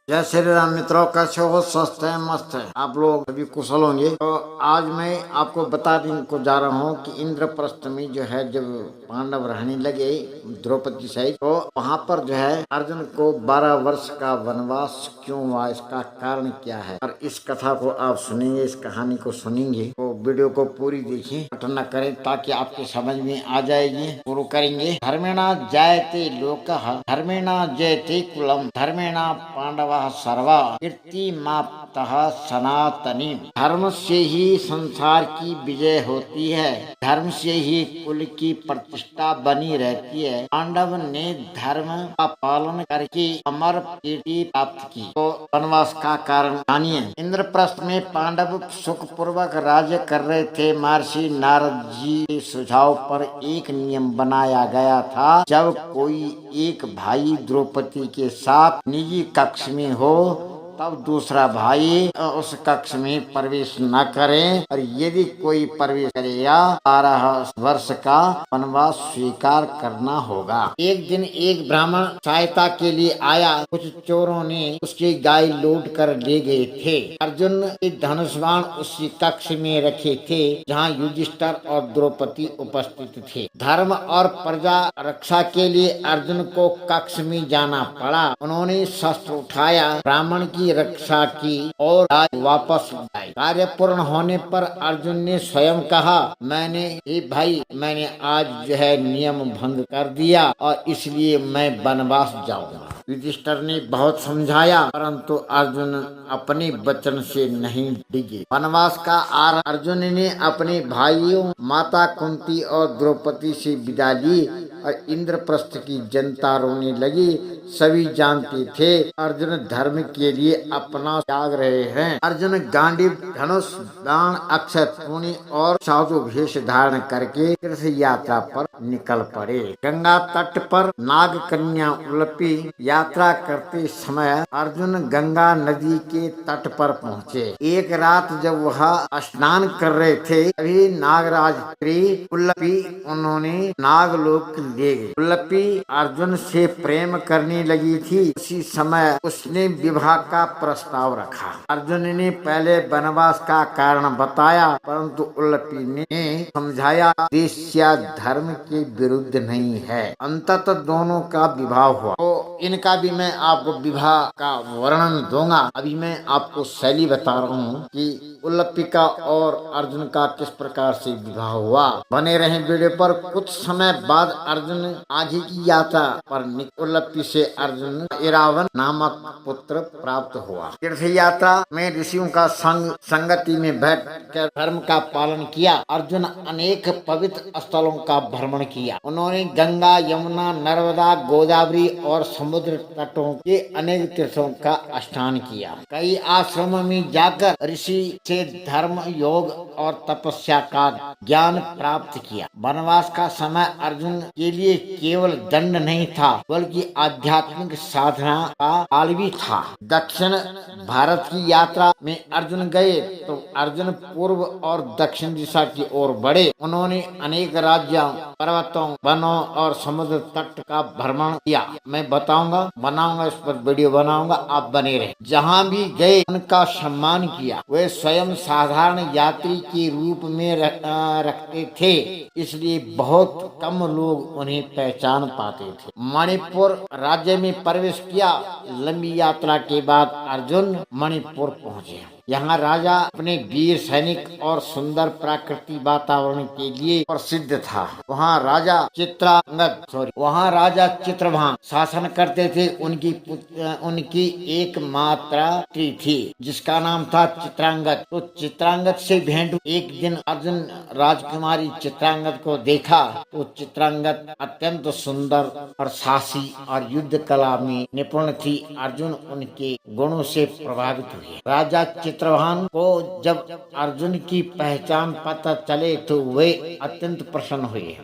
जय श्री राम मित्रों, कैसे हो? स्वस्थ है, मस्त है, आप लोग अभी कुशल होंगे। तो आज मैं आपको बताने को जा रहा हूँ कि इंद्रप्रस्थ में जो है, जब पांडव रहने लगे द्रौपदी सहित, तो वहाँ पर जो है अर्जुन को 12 वर्ष का वनवास क्यों हुआ, इसका कारण क्या है, और इस कथा को आप सुनेंगे, इस कहानी को सुनेंगे तो वीडियो को पूरी देखिए, कट न करें, ताकि आपके समझ में आ जाएगी। शुरू करेंगे। धर्मेणा जायते लोकः, धर्मेणा जयते कुलम, धर्मेणा पांडव सर्वा कीर्तिमाप्तः सनातनी। धर्म से ही संसार की विजय होती है, धर्म से ही कुल की प्रतिष्ठा बनी रहती है। पांडव ने धर्म का पालन करके अमर कीर्ति प्राप्त की। तो वनवास का कारण जानिए। इंद्रप्रस्थ में पांडव सुख पूर्वक राज्य कर रहे थे। महर्षि नारद जी के सुझाव पर एक नियम बनाया गया था, जब कोई एक भाई द्रौपदी के साथ निजी कक्ष में हो तब दूसरा भाई उस कक्ष में प्रवेश न करे, और यदि कोई प्रवेश करेगा 12 वर्ष का वनवास स्वीकार करना होगा। एक दिन एक ब्राह्मण सहायता के लिए आया। कुछ चोरों ने उसकी गाय लूट कर ले गए थे। अर्जुन के धनुष बाण उसी कक्ष में रखे थे जहाँ युधिष्ठिर और द्रौपदी उपस्थित थे। धर्म और प्रजा रक्षा के लिए अर्जुन को कक्ष में जाना पड़ा। उन्होंने शस्त्र उठाया, ब्राह्मण की रक्षा की और वापस लाए। कार्य पूर्ण होने पर अर्जुन ने स्वयं कहा, मैंने आज जो है नियम भंग कर दिया और इसलिए मैं वनवास जाऊंगा। युधिष्ठिर ने बहुत समझाया, परंतु अर्जुन अपने वचन से नहीं डिगे। वनवास का आरंभ अर्जुन ने अपने भाइयों माता कुंती और द्रौपदी से विदा ली और इंद्रप्रस्थ की जनता रोने लगी। सभी जानते थे अर्जुन धर्म के लिए अपना त्याग रहे हैं। अर्जुन गांडीव, धनुष, बाण, अक्षय पूर्णि और साधु वेश धारण करके तीर्थ यात्रा पर निकल पड़े। गंगा तट पर नाग कन्या उल्लपी यात्रा करते समय अर्जुन गंगा नदी के तट पर पहुँचे। एक रात जब वह स्नान कर रहे थे, तभी नागराज स्त्री उल्लपी उन्होंने नागलोक ले गए। उल्लपी अर्जुन से प्रेम करने लगी थी। उसी समय उसने विवाह का प्रस्ताव रखा। अर्जुन ने पहले वनवास का कारण बताया, परंतु उल्लपी ने समझाया देश या धर्म के विरुद्ध नहीं है। अंततः दोनों का विवाह हुआ। तो इनका भी मैं आपको विवाह का वर्णन दूंगा। अभी मैं आपको शैली बता रहा हूँ कि उल्लपी का और अर्जुन का किस प्रकार से विवाह हुआ। बने रहे वीडियो पर। कुछ समय बाद अर्जुन आगे की यात्रा पर उल्लपी से अर्जुन इरावन नामक पुत्र प्राप्त हुआ। तीर्थ यात्रा में ऋषियों का संगति में बैठ कर धर्म का पालन किया। अर्जुन अनेक पवित्र स्थलों का भ्रमण किया। उन्होंने गंगा, यमुना, नर्मदा, गोदावरी और समुद्र तटों के अनेक तीर्थों का स्नान किया। कई आश्रमों में जाकर ऋषि से धर्म, योग और तपस्या का ज्ञान प्राप्त किया। वनवास का समय अर्जुन के लिए केवल दंड नहीं था, बल्कि आध्यात्मिक साधना का काल भी था। दक्षिण भारत की यात्रा में अर्जुन गए तो अर्जुन पूर्व और दक्षिण दिशा की ओर बढ़े। उन्होंने अनेक राज्यों, पर्वतों, वनों और समुद्र तट का भ्रमण किया। मैं बनाऊंगा इस पर वीडियो बनाऊंगा, आप बने रहे। जहाँ भी गए उनका सम्मान किया। वे स्वयं साधारण यात्री के रूप में रखते थे, इसलिए बहुत कम लोग उन्हें पहचान पाते थे। मणिपुर राज्य में प्रवेश किया। लंबी यात्रा के बाद अर्जुन मणिपुर पहुँचे। यहाँ राजा अपने वीर सैनिक और सुंदर प्राकृतिक वातावरण के लिए प्रसिद्ध था। वहाँ राजा चित्रभान शासन करते थे। उनकी एकमात्र पुत्री थी जिसका नाम था चित्रांगद। तो चित्रांगद से भेंट। एक दिन अर्जुन राजकुमारी चित्रांगद को देखा तो चित्रांगद अत्यंत सुंदर और साहसी और युद्ध कला में निपुण थी। अर्जुन उनके गुणों से प्रभावित हुए। राजा चित्रभान को जब अर्जुन की पहचान पता चले तो वे अत्यंत प्रसन्न हुए।